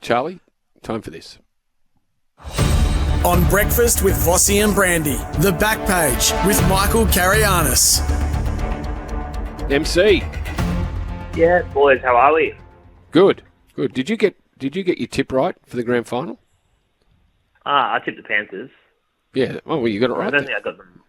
Charlie, time for this. On Breakfast with Vossy and Brandy, The Back Page with Michael Carayannis. MC. Yeah, boys, how are we? Good. Did you get your tip right for the grand final? I tipped the Panthers. Yeah. Oh, well, you got it right. I don't think I got them.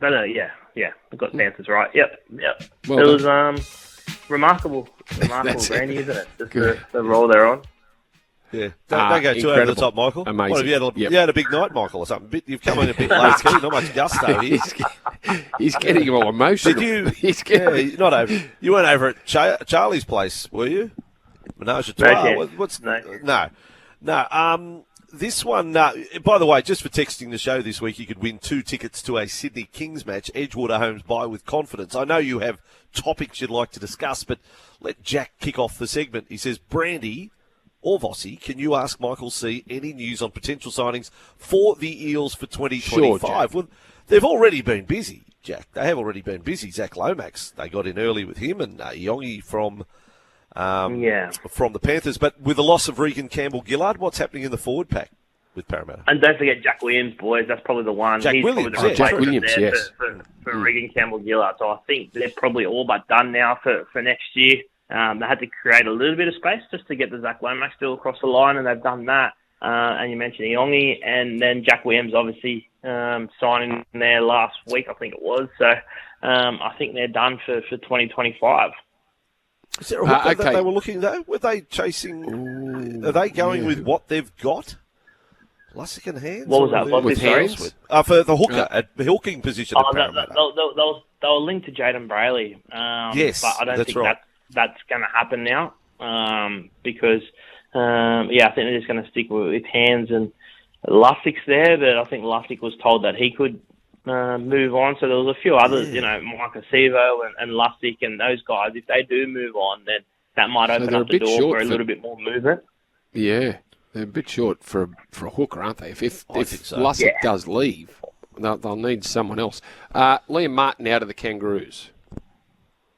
No, yeah. I got the Panthers right. Yep. Well it done. was remarkable, Brandy, isn't it? Just Good. the role they're on. Yeah, don't go too over the top, Michael. Amazing. What, have you had a big night, Michael, or something? You've come in a bit late, not much gusto here. He's getting all emotional. Did you? Not over. You weren't over at Charlie's place, were you? Menage a trois. No. This one, by the way, just for texting the show this week, you could win 2 tickets to a Sydney Kings match. Edgewater Homes buy with confidence. I know you have topics you'd like to discuss, but let Jack kick off the segment. He says, Brandy or Vossy, can you ask Michael C. any news on potential signings for the Eels for 2025? Sure, well, they've already been busy, Jack. They have already been busy. Zach Lomax, they got in early with him, and Yongi from the Panthers. But with the loss of Regan Campbell-Gillard, what's happening in the forward pack with Parramatta? And don't forget Jack Williams, boys. That's probably the one. Jack Williams, yes. For Regan Campbell-Gillard. So I think they're probably all but done now for next year. They had to create a little bit of space just to get the Zach Lomax deal across the line, and they've done that. And you mentioned Yongi, and then Jack Williams obviously signing there last week, I think it was. So I think they're done for 2025. Is there a hook that they were looking though? Were they chasing? Are they going with what they've got? Lussick and Hands? What was that? With Hands? For the hooker, at the hooking position at Parramatta. They were linked to Jaden Brayley. Yes, but I don't that's think right. that's going to happen now because, I think they're just going to stick with Hands and Lussick's there, but I think Lussick was told that he could move on. So there was a few others, Mike Acevo and Lussick and those guys. If they do move on, then that might open up the door for a little bit more movement. Yeah, they're a bit short for a hooker, aren't they? If so. Lussick does leave, they'll need someone else. Liam Martin out of the Kangaroos.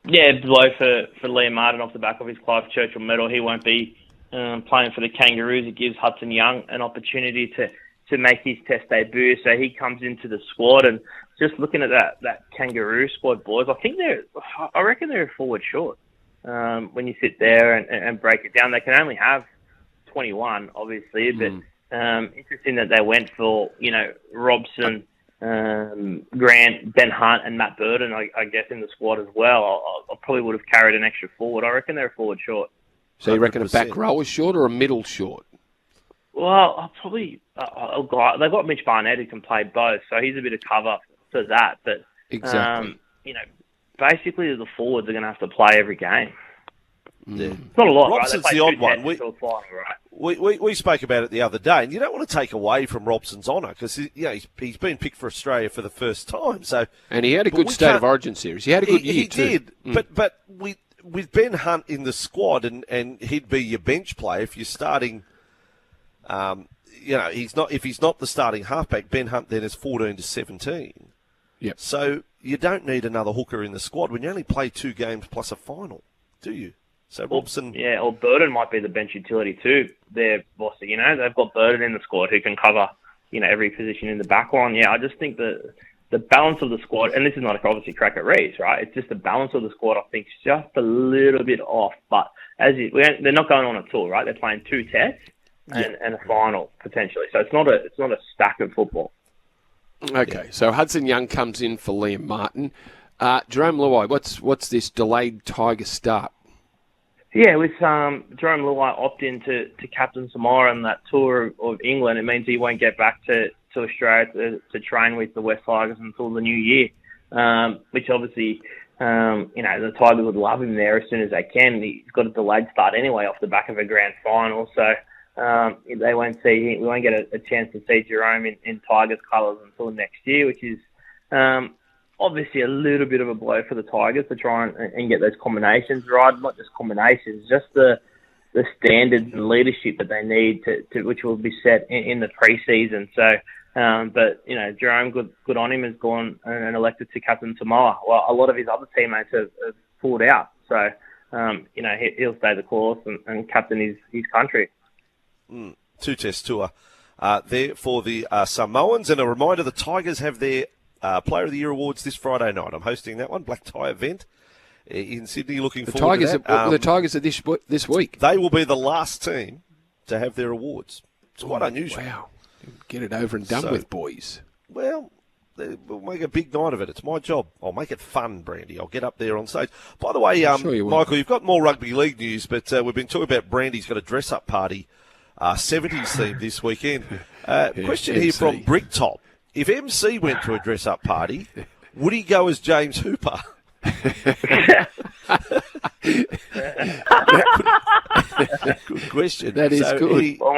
Yeah, blow for Liam Martin off the back of his Clive Churchill medal. He won't be playing for the Kangaroos. It gives Hudson Young an opportunity to make his test debut. So he comes into the squad, and just looking at that Kangaroo squad, boys, I reckon they're forward short. When you sit there and break it down, they can only have 21, obviously, but interesting that they went for, Robson, Grant, Ben Hunt, and Matt Burton, I guess, in the squad as well. I probably would have carried an extra forward. I reckon they're forward short. So you reckon a back row is short or a middle short? Well, I'll probably they've got Mitch Barnett who can play both, so he's a bit of cover for that. But exactly, basically the forwards are going to have to play every game. Yeah. It's not a lot, Robson's right? the odd one. Right? We spoke about it the other day, and you don't want to take away from Robson's honour because he's been picked for Australia for the first time. And he had a good State of Origin series. He had a good year too. He did, but with Ben Hunt in the squad, and he'd be your bench player if you're starting. If he's not the starting halfback, Ben Hunt then is 14 to 17. Yep. So you don't need another hooker in the squad when you only play 2 games plus a final, do you? So Robson, or Burton might be the bench utility too. They've got Burton in the squad who can cover, every position in the back line. Yeah, I just think that the balance of the squad, and this is not obviously crack at Reece, right? It's just the balance of the squad. I think is just a little bit off. But they're not going on a tour, right? They're playing 2 tests and a final potentially. So it's not a stack of football. Okay, so Hudson Young comes in for Liam Martin. Jerome Luai, what's this delayed Tiger start? Yeah, with Jerome Luai opt-in to captain Samoa on that tour of England, it means he won't get back to Australia to train with the West Tigers until the new year, which obviously, the Tigers would love him there as soon as they can. He's got a delayed start anyway off the back of a grand final, so we won't get a chance to see Jerome in Tigers colours until next year, which is obviously a little bit of a blow for the Tigers to try and get those combinations right. Not just combinations, just the standards and leadership that they need to which will be set in the pre-season. So, but Jerome, good on him, has gone and elected to captain Samoa. Well, a lot of his other teammates have pulled out. So, he'll stay the course and captain his country. two-test tour there for the Samoans. And a reminder, the Tigers have their Player of the Year awards this Friday night. I'm hosting that one, black tie event in Sydney. Looking forward to that. The Tigers are this week. They will be the last team to have their awards. It's quite unusual. Wow. Get it over and done with, boys. Well, we'll make a big night of it. It's my job. I'll make it fun, Brandy. I'll get up there on stage. By the way, Michael, you've got more rugby league news, but we've been talking about Brandy's got a dress-up party, 70s theme this weekend. Question here from Bricktop. If MC went to a dress-up party, would he go as James Hooper? Good question. That is good. Well,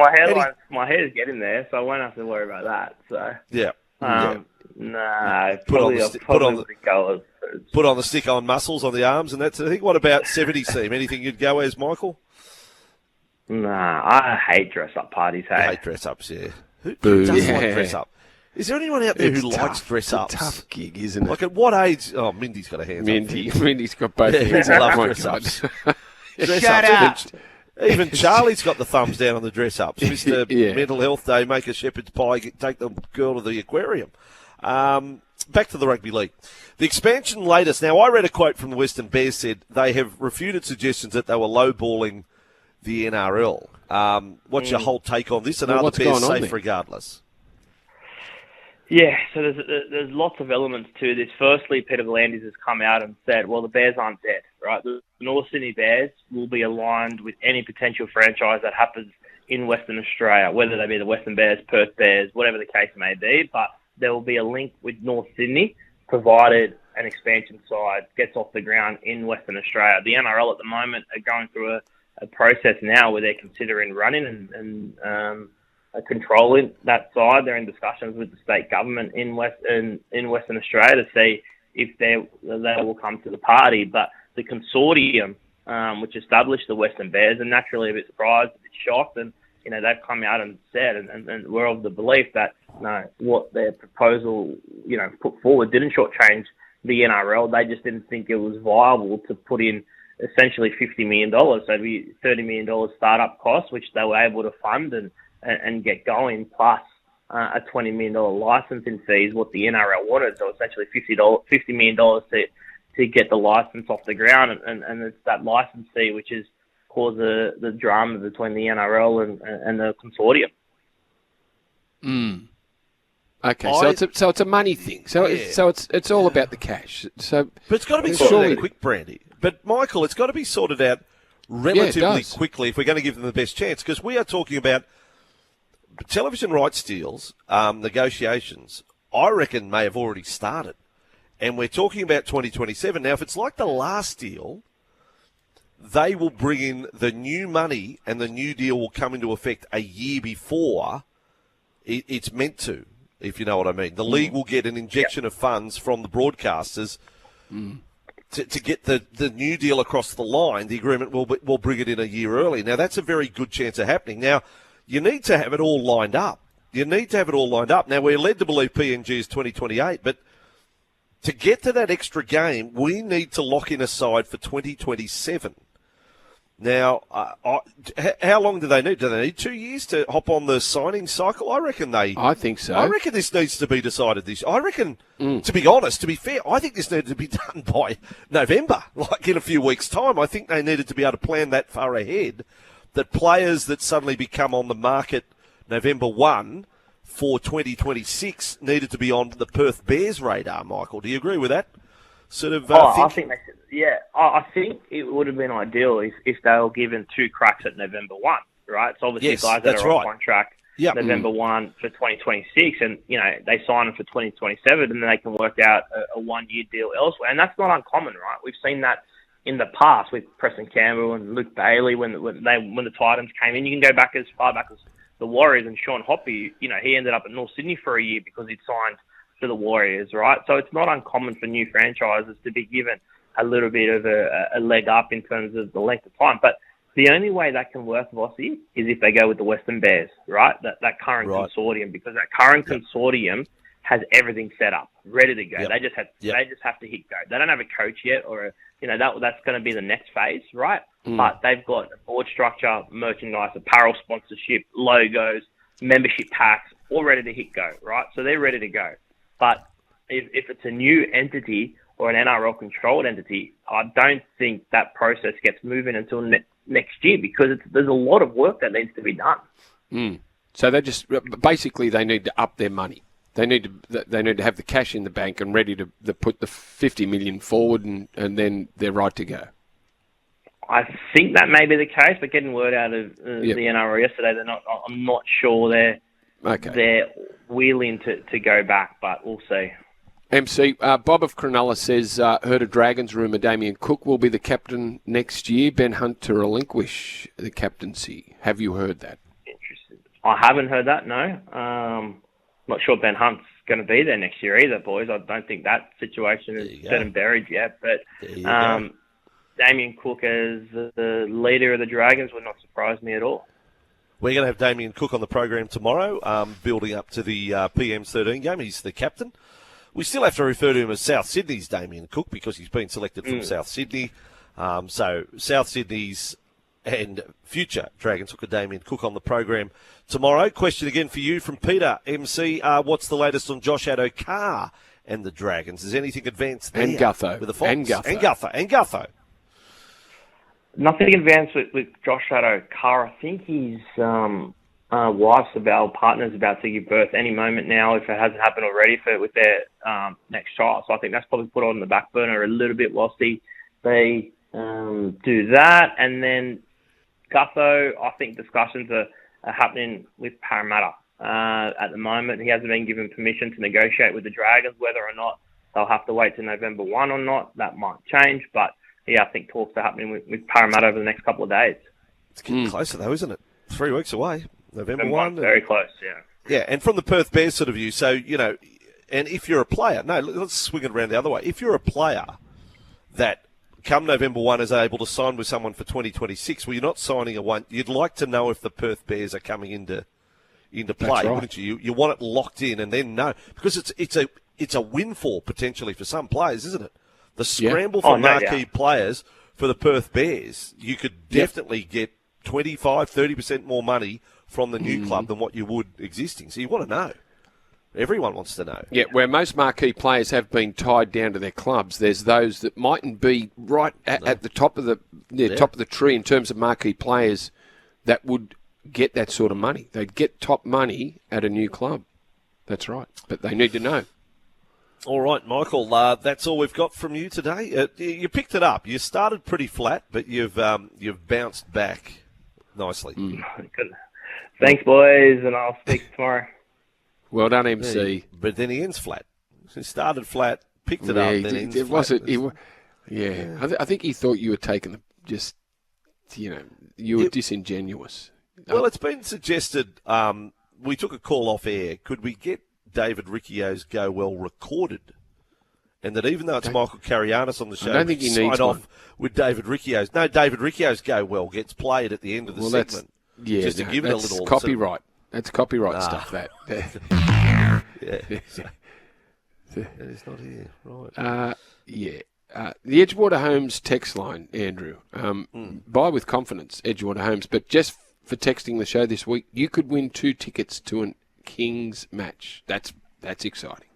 my hair's getting there, so I won't have to worry about that. So yeah. Nah, put on the stick-on muscles on the arms and that sort of thing. What about 70s theme? Anything you'd go as, Michael? Nah, I hate dress-up parties. Hey? I hate dress-ups, yeah. Who doesn't like dress-up? Is there anyone out there who likes dress-ups? It's a tough gig, isn't it? Like at what age? Oh, Mindy's got a hand. Mindy's got both hands. He loves dress-ups. Shut up. Even Charlie's got the thumbs down on the dress-ups. Mr. Mental Health Day, make a shepherd's pie, take the girl to the aquarium. Back to the rugby league. The expansion latest. Now, I read a quote from the Western Bears said they have refuted suggestions that they were lowballing the NRL. What's your whole take on this? And are the Bears safe regardless? Yeah, so there's lots of elements to this. Firstly, Peter V'landys has come out and said, well, the Bears aren't dead, right? The North Sydney Bears will be aligned with any potential franchise that happens in Western Australia, whether they be the Western Bears, Perth Bears, whatever the case may be, but there will be a link with North Sydney, provided an expansion side gets off the ground in Western Australia. The NRL at the moment are going through a process now where they're considering running and controlling that side. They're in discussions with the state government in Western Australia to see if they will come to the party. But the consortium, which established the Western Bears, are naturally a bit surprised, a bit shocked, and they've come out and said, and we're of the belief that what their proposal put forward didn't shortchange the NRL. They just didn't think it was viable to put in essentially $50 million, so it'd be $30 million startup cost, which they were able to fund and get going, plus a $20 million licensing fees, what the NRL wanted. So essentially $50 million to get the license off the ground, and it's that license fee which has caused the drama between the NRL and the consortium. Okay, so it's a money thing. So it's all about the cash. So, but it's got to be sorted out quick, Brandy. But Michael, it's got to be sorted out relatively quickly if we're going to give them the best chance, because we are talking about television rights deals, negotiations, I reckon may have already started. And we're talking about 2027. Now, if it's like the last deal, they will bring in the new money and the new deal will come into effect a year before it's meant to, if you know what I mean. The league will get an injection of funds from the broadcasters to get the new deal across the line. The agreement will bring it in a year early. Now, that's a very good chance of happening. Now, you need to have it all lined up. Now, we're led to believe PNG is 2028, but to get to that extra game, we need to lock in a side for 2027. Now, how long do they need? Do they need 2 years to hop on the signing cycle? I think so. I reckon this needs to be decided this. I reckon, to be honest, to be fair, I think this needed to be done by November, like in a few weeks' time. I think they needed to be able to plan that far ahead, that players that suddenly become on the market November 1 for 2026 needed to be on the Perth Bears radar, Michael. Do you agree with that? I think they should. Yeah, I think it would have been ideal if they were given 2 cracks at November 1, right? So obviously guys that are on contract November 1 for 2026, and they sign them for 2027, and then they can work out a 1-year deal elsewhere, and that's not uncommon, right? We've seen that in the past with Preston Campbell and Luke Bailey when the Titans came in. You can go back as far back as the Warriors and Sean Hoppy. He ended up at North Sydney for a year because he'd signed to the Warriors, right? So it's not uncommon for new franchises to be given a little bit of a leg up in terms of the length of time. But the only way that can work, Vossy, is if they go with the Western Bears, right? That current consortium, because that current consortium has everything set up, ready to go. Yep. They just have to hit go. They don't have a coach yet, or that's going to be the next phase, right? But they've got a board structure, merchandise, apparel sponsorship, logos, membership packs, all ready to hit go, right? So they're ready to go. But if it's a new entity or an NRL-controlled entity, I don't think that process gets moving until next year, because there's a lot of work that needs to be done. So they need to up their money. They need to have the cash in the bank and ready to put the $50 million forward, and then they're right to go. I think that may be the case, but getting word out of the NRL yesterday, I'm not sure they're willing to go back, but we'll see. MC, Bob of Cronulla says, heard a Dragons rumour Damien Cook will be the captain next year. Ben Hunt to relinquish the captaincy. Have you heard that? Interesting. I haven't heard that, no. Not sure Ben Hunt's going to be there next year either, boys. I don't think that situation is set and buried yet. But Damien Cook as the leader of the Dragons would not surprise me at all. We're going to have Damien Cook on the program tomorrow, building up to the PM13 game. He's the captain. We still have to refer to him as South Sydney's Damien Cook, because he's been selected from South Sydney. So South Sydney's and future Dragons hooker Damien Cook on the program tomorrow. Question again for you from Peter, MC. What's the latest on Josh Addo-Carr and the Dragons? Is anything advanced there? And Gutho. With the Fox? And Gutho. Nothing advanced with Josh Addo-Carr. I think his partner's about to give birth any moment now, if it hasn't happened already, with their next child. So I think that's probably put on the back burner a little bit whilst they do that. And then Gutho, I think discussions are happening with Parramatta at the moment. He hasn't been given permission to negotiate with the Dragons. Whether or not they'll have to wait till November 1 or not, that might change. But I think talks are happening with Parramatta over the next couple of days. It's getting closer though, isn't it? 3 weeks away. November 1. Very close, yeah. Yeah, and from the Perth Bears sort of view, so, and if you're a player, let's swing it around the other way. If you're a player that come November 1 is able to sign with someone for 2026, well, you're not signing a one. You'd like to know if the Perth Bears are coming into play, right. wouldn't you? You want it locked in and then know, because it's a windfall potentially for some players, isn't it? The scramble for marquee players for the Perth Bears, you could definitely get 25, 30% more money from the new club than what you would existing. So you want to know. Everyone wants to know. Yeah, where most marquee players have been tied down to their clubs, there's those that mightn't be right at the top of the tree in terms of marquee players that would get that sort of money. They'd get top money at a new club. That's right. But they need to know. All right, Michael, that's all we've got from you today. You picked it up. You started pretty flat, but you've bounced back nicely. Good. Thanks, boys, and I'll speak tomorrow. Well done, MC. But then he ends flat. He started flat, picked it up, then ends flat. I think he thought you were taking you were disingenuous. Well, it's been suggested, we took a call off air, could we get David Riccio's Go Well recorded? And that even though it's Michael Carayannis on the show, I don't think he needs off one. With David Riccio's. No, David Riccio's Go Well gets played at the end of the segment. Just to give it a little copyright. That's copyright stuff. That. It's not here, right? The Edgewater Homes text line, Andrew. Buy with confidence, Edgewater Homes. But just for texting the show this week, you could win 2 tickets to an Kings match. That's exciting.